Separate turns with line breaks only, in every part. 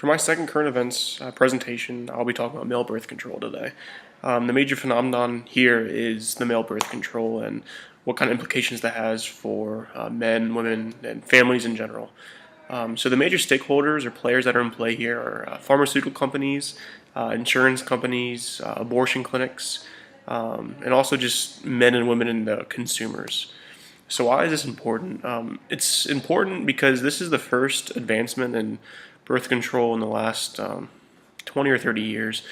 For my second current events presentation, I'll be talking about male birth control today. The major phenomenon here is the male birth control and what kind of implications that has for men, women, and families in general. So the major stakeholders or players that are in play here are pharmaceutical companies, insurance companies, abortion clinics, and also just men and women and the consumers. So why is this important? It's important because this is the first advancement in birth control in the last 20 or 30 years.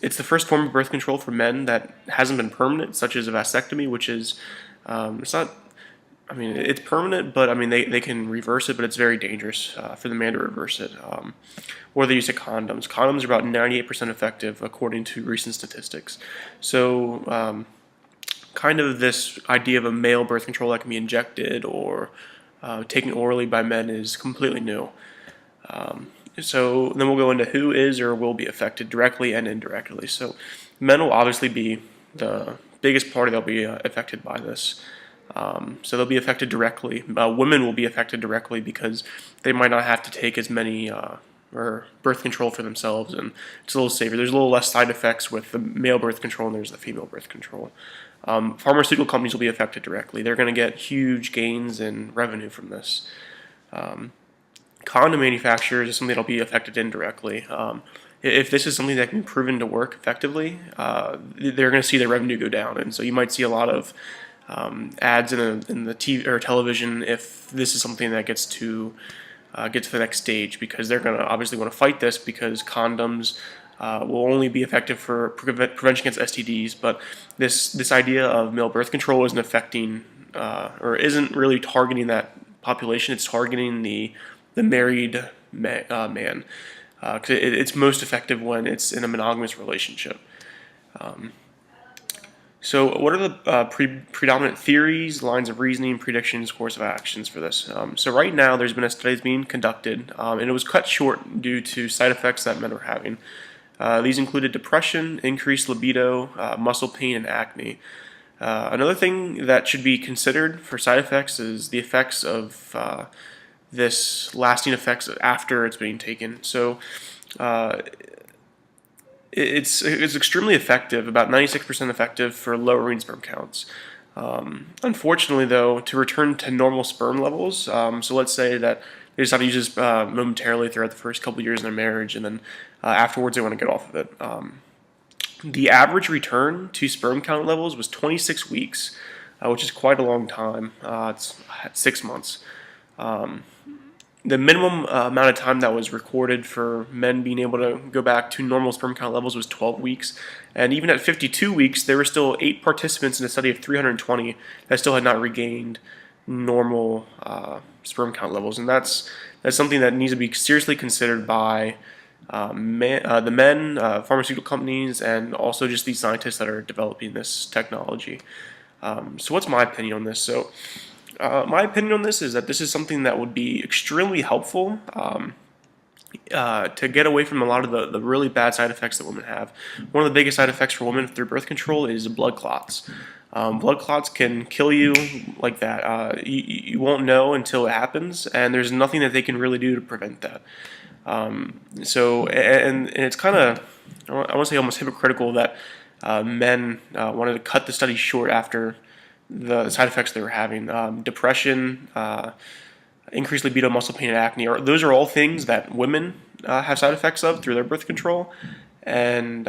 It's the first form of birth control for men that hasn't been permanent, such as a vasectomy, which is it's not. I mean, it's permanent, but I mean they can reverse it, but it's very dangerous for the man to reverse it. Or the use of condoms. Condoms are about 98% effective, according to recent statistics. So kind of this idea of a male birth control that can be injected or taken orally by men is completely new. So then we'll go into who is or will be affected directly and indirectly. So men will obviously be the biggest party that'll be affected by this. So they'll be affected directly. Women will be affected directly because they might not have to take as many or birth control for themselves, and it's a little safer. There's a little less side effects with the male birth control and there's the female birth control. Pharmaceutical companies will be affected directly. They're going to get huge gains in revenue from this. Condom manufacturers is something that'll be affected indirectly. If this is something that can be proven to work effectively, they're going to see their revenue go down, and so you might see a lot of ads in the TV or television if this is something that gets to the next stage, because they're going to obviously want to fight this because condoms will only be effective for prevention against STDs, but this idea of male birth control isn't affecting or isn't really targeting that population. It's targeting the married man, because it's most effective when it's in a monogamous relationship. So what are the predominant theories, lines of reasoning, predictions, course of actions for this? So right now there's been a study being conducted, and it was cut short due to side effects that men were having. These included depression, increased libido, muscle pain, and acne. Another thing that should be considered for side effects is the effects of this lasting effects after it's being taken. So it's extremely effective, about 96% effective for lowering sperm counts. Unfortunately, though, to return to normal sperm levels, so let's say that they just have to use this momentarily throughout the first couple of years in their marriage, and then afterwards they want to get off of it. The average return to sperm count levels was 26 weeks, which is quite a long time. It's 6 months. The minimum amount of time that was recorded for men being able to go back to normal sperm count levels was 12 weeks. And even at 52 weeks, there were still 8 participants in a study of 320 that still had not regained normal sperm count levels. And that's something that needs to be seriously considered by the men, pharmaceutical companies, and also just these scientists that are developing this technology. So what's my opinion on this? So my opinion on this is that this is something that would be extremely helpful to get away from a lot of the really bad side effects that women have. One of the biggest side effects for women through birth control is blood clots. Blood clots can kill you like that. You won't know until it happens, and there's nothing that they can really do to prevent that. So it's kind of, I want to say almost hypocritical that men wanted to cut the study short after the side effects they were having. Depression, increased libido, muscle pain, and acne. Those are all things that women have side effects of through their birth control. And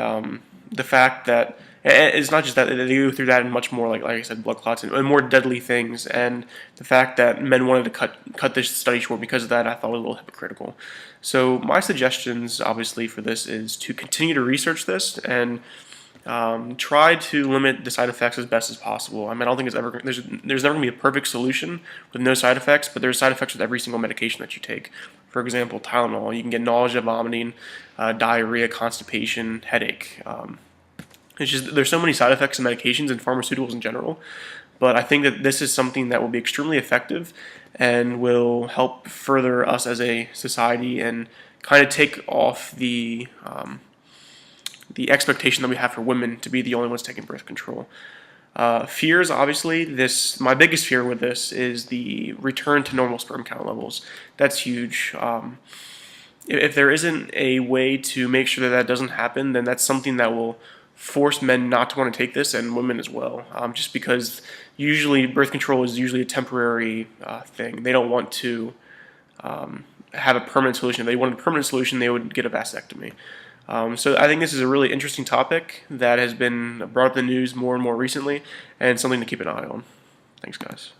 the fact that it's not just that, they go through that and much more, like I said, blood clots and more deadly things. And the fact that men wanted to cut this study short because of that, I thought was a little hypocritical. So my suggestions, obviously, for this is to continue to research this and try to limit the side effects as best as possible. I mean, I don't think there's never going to be a perfect solution with no side effects, but there's side effects with every single medication that you take. For example, Tylenol, you can get nausea, vomiting, diarrhea, constipation, headache. It's just there's so many side effects in medications and pharmaceuticals in general, but I think that this is something that will be extremely effective and will help further us as a society and kind of take off the expectation that we have for women to be the only ones taking birth control. Fears, obviously, my biggest fear with this is the return to normal sperm count levels. That's huge. if there isn't a way to make sure that that doesn't happen, then that's something that will force men not to want to take this, and women as well. Just because usually birth control is usually a temporary thing. They don't want to have a permanent solution. If they wanted a permanent solution, they would get a vasectomy. So I think this is a really interesting topic that has been brought up in the news more and more recently, and something to keep an eye on. Thanks, guys.